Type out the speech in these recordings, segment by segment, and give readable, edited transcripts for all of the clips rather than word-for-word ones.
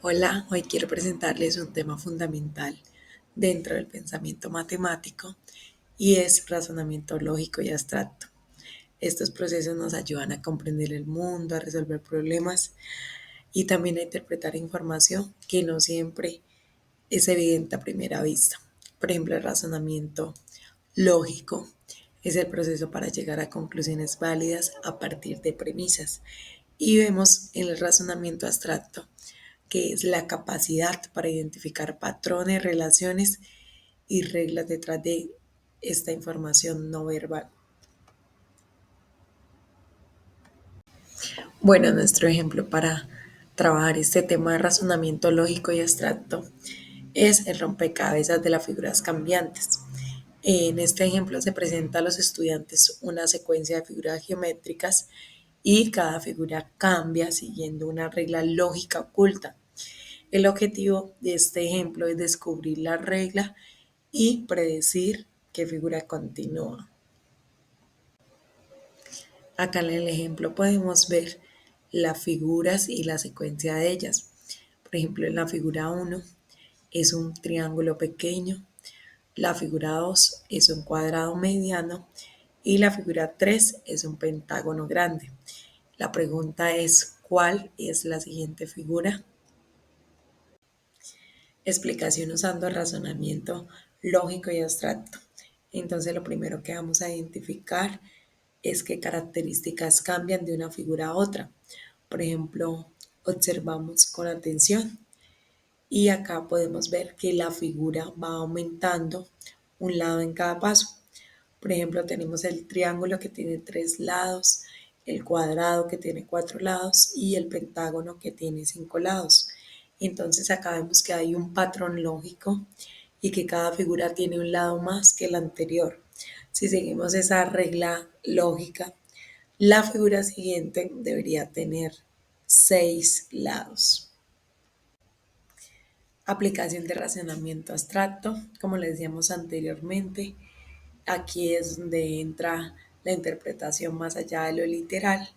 Hola, hoy quiero presentarles un tema fundamental dentro del pensamiento matemático y es razonamiento lógico y abstracto. Estos procesos nos ayudan a comprender el mundo, a resolver problemas y también a interpretar información que no siempre es evidente a primera vista. Por ejemplo, el razonamiento lógico es el proceso para llegar a conclusiones válidas a partir de premisas. Y vemos en el razonamiento abstracto que es la capacidad para identificar patrones, relaciones y reglas detrás de esta información no verbal. Bueno, nuestro ejemplo para trabajar este tema de razonamiento lógico y abstracto es el rompecabezas de las figuras cambiantes. En este ejemplo se presenta a los estudiantes una secuencia de figuras geométricas y cada figura cambia siguiendo una regla lógica oculta. El objetivo de este ejemplo es descubrir la regla y predecir qué figura continúa. Acá en el ejemplo podemos ver las figuras y la secuencia de ellas. Por ejemplo, en la figura uno es un triángulo pequeño, la figura 2 es un cuadrado mediano y la figura 3 es un pentágono grande. La pregunta es, ¿cuál es la siguiente figura? Explicación usando razonamiento lógico y abstracto. Entonces, lo primero que vamos a identificar es qué características cambian de una figura a otra. Por ejemplo, observamos con atención y acá podemos ver que la figura va aumentando un lado en cada paso. Por ejemplo, tenemos el triángulo que tiene 3 lados, el cuadrado que tiene 4 lados y el pentágono que tiene 5 lados. Entonces acá vemos que hay un patrón lógico y que cada figura tiene un lado más que la anterior. Si seguimos esa regla lógica, la figura siguiente debería tener 6 lados. Aplicación de razonamiento abstracto, como les decíamos anteriormente, aquí es donde entra la interpretación más allá de lo literal,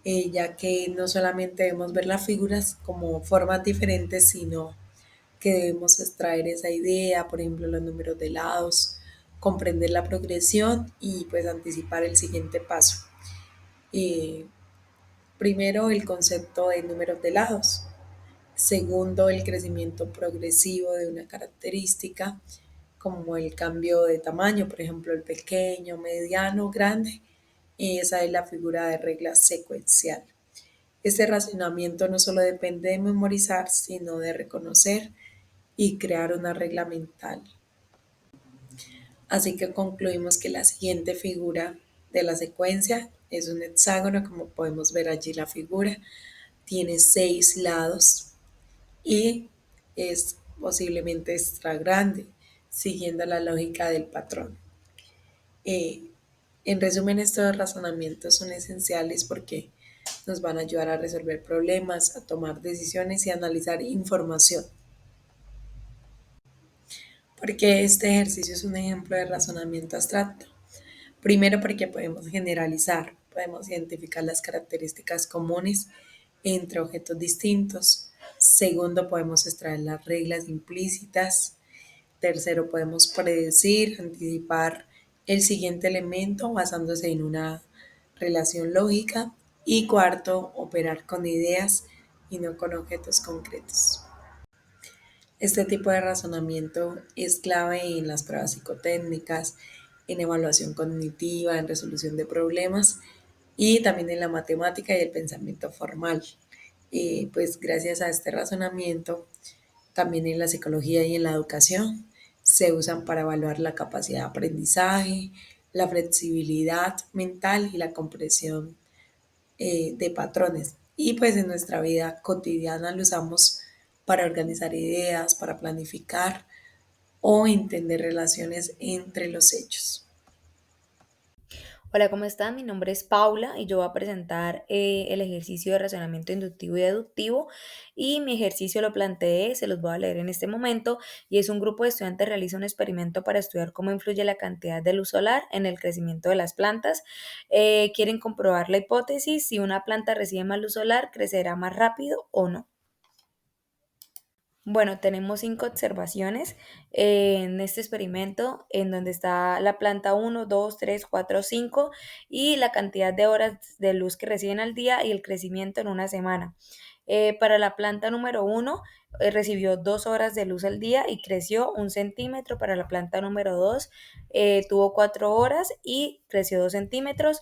ya que no solamente debemos ver las figuras como formas diferentes, sino que debemos extraer esa idea, por ejemplo, los números de lados, comprender la progresión y pues anticipar el siguiente paso. Eh, Primero, el concepto de números de lados. Segundo, el crecimiento progresivo de una característica, como el cambio de tamaño, por ejemplo, el pequeño, mediano, grande. Y esa es la figura de regla secuencial. Este razonamiento no solo depende de memorizar, sino de reconocer y crear una regla mental. Así que concluimos que la siguiente figura de la secuencia es un hexágono, como podemos ver allí la figura, tiene 6 lados y es posiblemente extra grande, siguiendo la lógica del patrón. Eh, en resumen, estos razonamientos son esenciales porque nos van a ayudar a resolver problemas, a tomar decisiones y a analizar información. Porque este ejercicio es un ejemplo de razonamiento abstracto. Primero, porque podemos generalizar, podemos identificar las características comunes entre objetos distintos. Segundo, podemos extraer las reglas implícitas. Tercero, podemos predecir, anticipar el siguiente elemento basándose en una relación lógica. Y cuarto, operar con ideas y no con objetos concretos. Este tipo de razonamiento es clave en las pruebas psicotécnicas, en evaluación cognitiva, en resolución de problemas y también en la matemática y el pensamiento formal. Pues gracias a este razonamiento, también en la psicología y en la educación, se usan para evaluar la capacidad de aprendizaje, la flexibilidad mental y la comprensión de patrones. Y pues en nuestra vida cotidiana lo usamos para organizar ideas, para planificar o entender relaciones entre los hechos. Hola, ¿cómo están? Mi nombre es Paula y yo voy a presentar el ejercicio de razonamiento inductivo y deductivo. Y mi ejercicio lo planteé, se los voy a leer en este momento. Y es un grupo de estudiantes realiza un experimento para estudiar cómo influye la cantidad de luz solar en el crecimiento de las plantas. Quieren comprobar la hipótesis, si una planta recibe más luz solar, crecerá más rápido o no. Bueno, tenemos 5 observaciones en este experimento, en donde está la planta 1, 2, 3, 4, 5 y la cantidad de horas de luz que reciben al día y el crecimiento en una semana. Para la planta número 1 recibió 2 horas de luz al día y creció 1 centímetro. Para la planta número 2 tuvo 4 horas y creció 2 centímetros.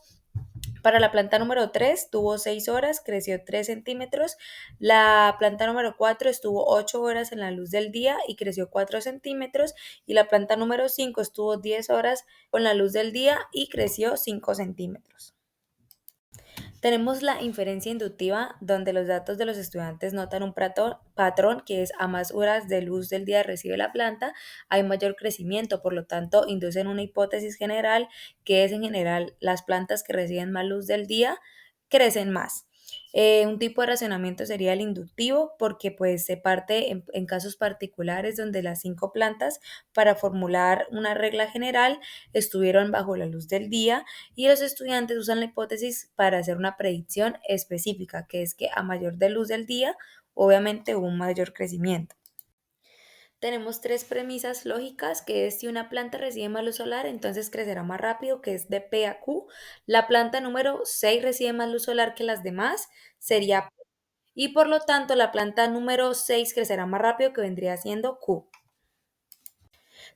Para la planta número 3 tuvo 6 horas, creció 3 centímetros. La planta número 4 estuvo 8 horas en la luz del día y creció 4 centímetros. Y la planta número 5 estuvo 10 horas con la luz del día y creció 5 centímetros. Tenemos la inferencia inductiva, donde los datos de los estudiantes notan un patrón que es a más horas de luz del día recibe la planta, hay mayor crecimiento, por lo tanto, inducen una hipótesis general que es en general las plantas que reciben más luz del día crecen más. Un tipo de razonamiento sería el inductivo, porque pues se parte en casos particulares donde las 5 plantas para formular una regla general estuvieron bajo la luz del día y los estudiantes usan la hipótesis para hacer una predicción específica, que es que a mayor de luz del día, obviamente hubo un mayor crecimiento. Tenemos 3 premisas lógicas, que es si una planta recibe más luz solar, entonces crecerá más rápido, que es de P a Q. La planta número 6 recibe más luz solar que las demás, sería P. Y por lo tanto, la planta número 6 crecerá más rápido, que vendría siendo Q.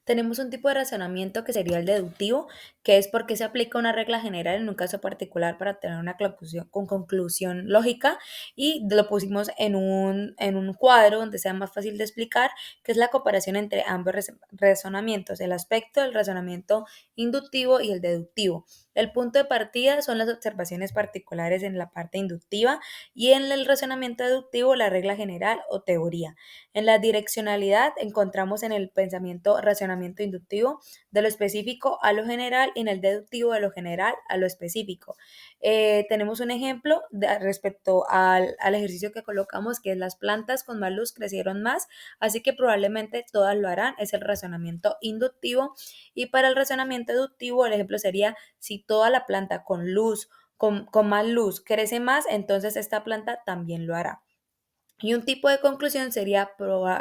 Tenemos un tipo de razonamiento que sería el deductivo, que es porque se aplica una regla general en un caso particular para obtener una conclusión, con conclusión lógica, y lo pusimos en un cuadro donde sea más fácil de explicar, que es la comparación entre ambos razonamientos, el aspecto del razonamiento inductivo y el deductivo. El punto de partida son las observaciones particulares en la parte inductiva y en el razonamiento deductivo la regla general o teoría. En la direccionalidad encontramos en el pensamiento razonamiento inductivo de lo específico a lo general y en el deductivo de lo general a lo específico. Tenemos un ejemplo respecto al ejercicio que colocamos, que es las plantas con más luz crecieron más, así que probablemente todas lo harán, es el razonamiento inductivo. Y para el razonamiento deductivo el ejemplo sería si toda la planta con luz, con más luz crece más, entonces esta planta también lo hará. Y un tipo de conclusión sería,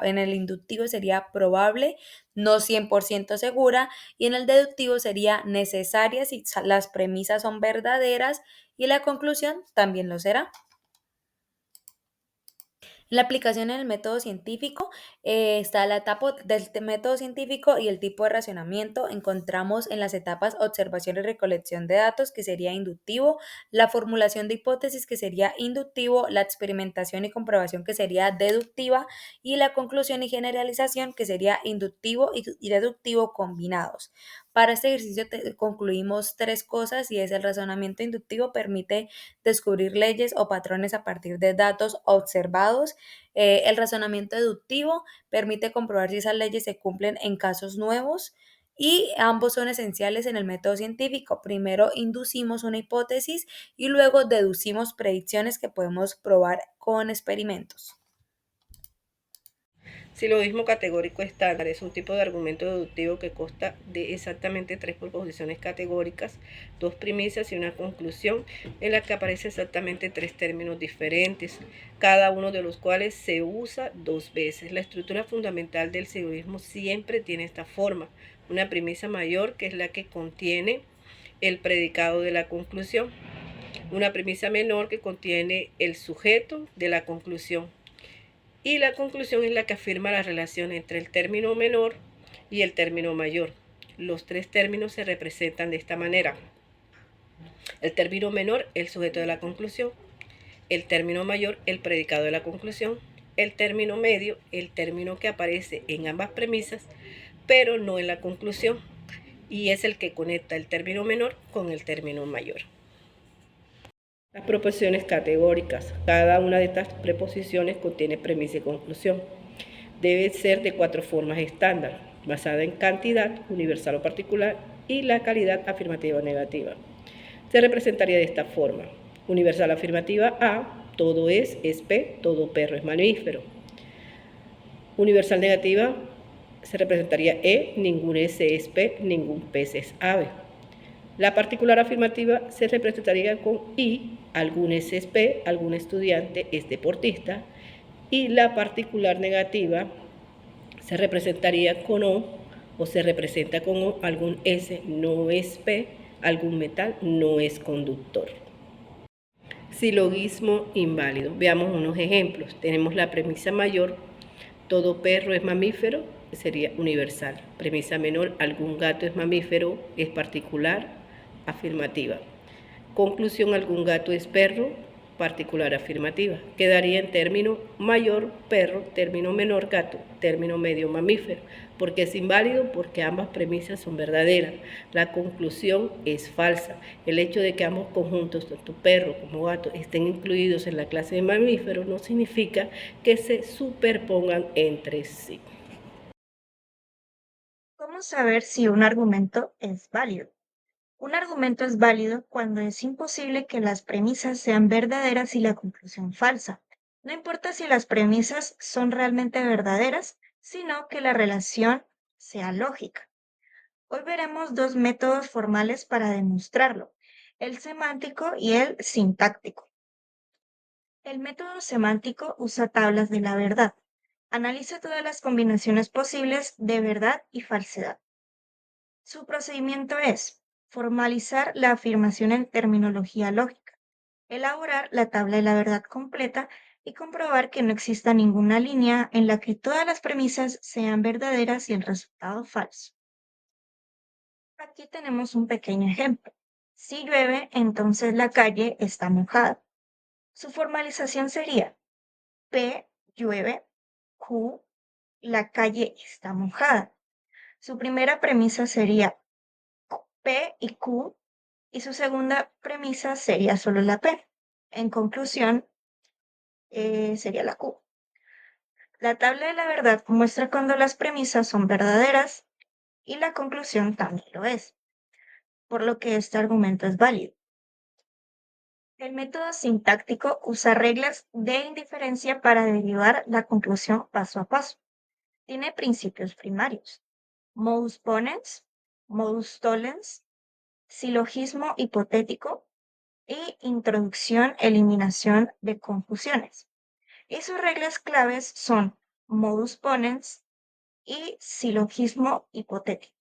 en el inductivo sería probable, no 100% segura, y en el deductivo sería necesaria si las premisas son verdaderas y la conclusión también lo será. La aplicación en el método científico está la etapa del método científico y el tipo de racionamiento. Encontramos en las etapas observación y recolección de datos, que sería inductivo, la formulación de hipótesis, que sería inductivo, la experimentación y comprobación, que sería deductiva, y la conclusión y generalización, que sería inductivo y deductivo combinados. Para este ejercicio concluimos 3 cosas, y es el razonamiento inductivo permite descubrir leyes o patrones a partir de datos observados. El razonamiento deductivo permite comprobar si esas leyes se cumplen en casos nuevos, y ambos son esenciales en el método científico. Primero inducimos una hipótesis y luego deducimos predicciones que podemos probar con experimentos. Silogismo categórico estándar es un tipo de argumento deductivo que consta de exactamente 3 proposiciones categóricas, 2 premisas y una conclusión, en la que aparecen exactamente 3 términos diferentes, cada uno de los cuales se usa 2 veces. La estructura fundamental del silogismo siempre tiene esta forma: una premisa mayor, que es la que contiene el predicado de la conclusión, una premisa menor que contiene el sujeto de la conclusión, y la conclusión es la que afirma la relación entre el término menor y el término mayor. Los 3 términos se representan de esta manera: el término menor, el sujeto de la conclusión; el término mayor, el predicado de la conclusión; el término medio, el término que aparece en ambas premisas, pero no en la conclusión, y es el que conecta el término menor con el término mayor. Las proposiciones categóricas. Cada una de estas preposiciones contiene premisa y conclusión. Debe ser de 4 formas estándar, basada en cantidad, universal o particular, y la calidad afirmativa o negativa. Se representaría de esta forma: universal afirmativa A, todo es P, todo perro es mamífero. Universal negativa se representaría E, ningún S es P, ningún pez es ave. La particular afirmativa se representaría con I, algún es P, algún estudiante es deportista. Y la particular negativa Se representaría con o se representa con O, algún S no es P, algún metal no es conductor. Silogismo inválido. Veamos unos ejemplos. Tenemos la premisa mayor, todo perro es mamífero, sería universal. Premisa menor, algún gato es mamífero, es particular, afirmativa. Conclusión, algún gato es perro, particular, afirmativa. Quedaría en término mayor, perro, término menor, gato, término medio, mamífero. ¿Por qué es inválido? Porque ambas premisas son verdaderas. La conclusión es falsa. El hecho de que ambos conjuntos, tanto perro como gato, estén incluidos en la clase de mamíferos no significa que se superpongan entre sí. ¿Cómo saber si un argumento es válido? Un argumento es válido cuando es imposible que las premisas sean verdaderas y la conclusión falsa. No importa si las premisas son realmente verdaderas, sino que la relación sea lógica. Hoy veremos dos métodos formales para demostrarlo, el semántico y el sintáctico. El método semántico usa tablas de la verdad. Analiza todas las combinaciones posibles de verdad y falsedad. Su procedimiento es formalizar la afirmación en terminología lógica, elaborar la tabla de la verdad completa y comprobar que no exista ninguna línea en la que todas las premisas sean verdaderas y el resultado falso. Aquí tenemos un pequeño ejemplo. Si llueve, entonces la calle está mojada. Su formalización sería P llueve, Q la calle está mojada. Su primera premisa sería P y Q y su segunda premisa sería solo la P. En conclusión, sería la Q. La tabla de la verdad muestra cuando las premisas son verdaderas y la conclusión también lo es, por lo que este argumento es válido. El método sintáctico usa reglas de indiferencia para derivar la conclusión paso a paso. Tiene principios primarios: modus ponens, modus tollens, silogismo hipotético y introducción-eliminación de confusiones. Y sus reglas claves son modus ponens y silogismo hipotético.